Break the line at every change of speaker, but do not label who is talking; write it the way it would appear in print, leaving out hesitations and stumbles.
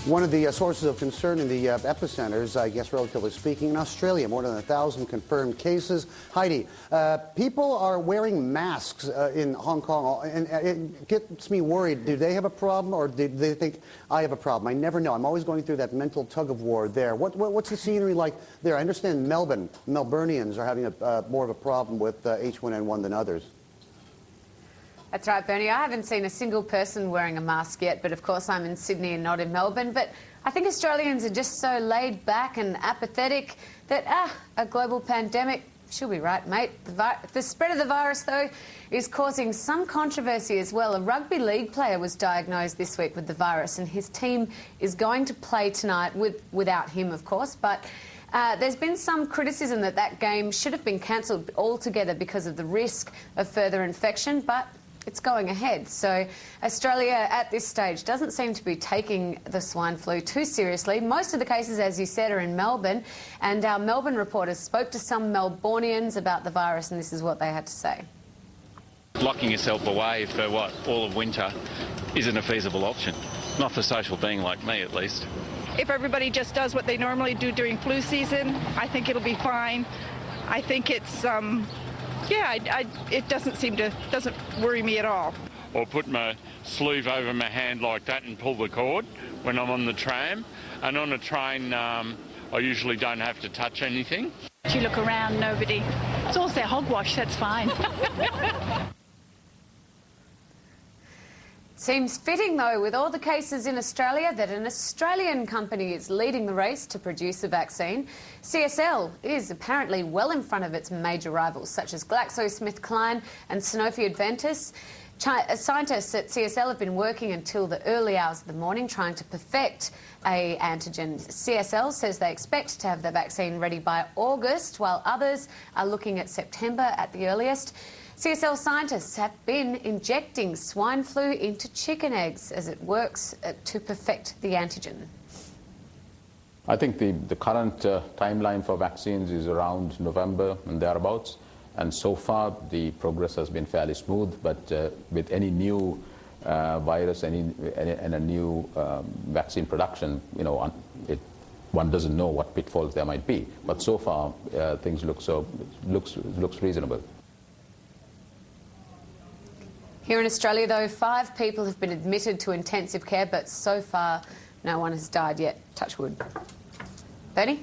One of the sources of concern in the epicenters, I guess relatively speaking, in Australia, more than 1,000 confirmed cases. Heidi, people are wearing masks in Hong Kong, and it gets me worried. Do they have a problem, or do they think I have a problem? I never know. I'm always going through that mental tug-of-war there. What's the scenery like there? I understand Melburnians are having more of a problem with H1N1 than others.
That's right, Bernie. I haven't seen a single person wearing a mask yet, but of course I'm in Sydney and not in Melbourne. But I think Australians are just so laid back and apathetic that, a global pandemic, she'll be right, mate. The spread of the virus, though, is causing some controversy as well. A rugby league player was diagnosed this week with the virus, and his team is going to play tonight without him, of course. But there's been some criticism that that game should have been cancelled altogether because of the risk of further infection, but it's going ahead. So Australia at this stage doesn't seem to be taking the swine flu too seriously. Most of the cases, as you said, are in Melbourne, and our Melbourne reporters spoke to some Melburnians about the virus, and this is what they had to say.
Locking yourself away for, all of winter isn't a feasible option. Not for a social being like me, at least.
If everybody just does what they normally do during flu season, I think it'll be fine. I think it's it doesn't worry me at all.
Or put my sleeve over my hand like that and pull the cord when I'm on the tram. And on a train, I usually don't have to touch anything.
You look around, nobody. It's also hogwash, that's fine.
Seems fitting, though, with all the cases in Australia, that an Australian company is leading the race to produce a vaccine. CSL is apparently well in front of its major rivals, such as GlaxoSmithKline and Sanofi Adventis. Scientists at CSL have been working until the early hours of the morning trying to perfect an antigen. CSL says they expect to have the vaccine ready by August, while others are looking at September at the earliest. CSL scientists have been injecting swine flu into chicken eggs as it works to perfect the antigen.
I think the current timeline for vaccines is around November and thereabouts. And so far, the progress has been fairly smooth. But with any new virus and a new vaccine production, one doesn't know what pitfalls there might be. But so far, things looks reasonable.
Here in Australia, though, 5 people have been admitted to intensive care, but so far no one has died yet. Touch wood. Bernie?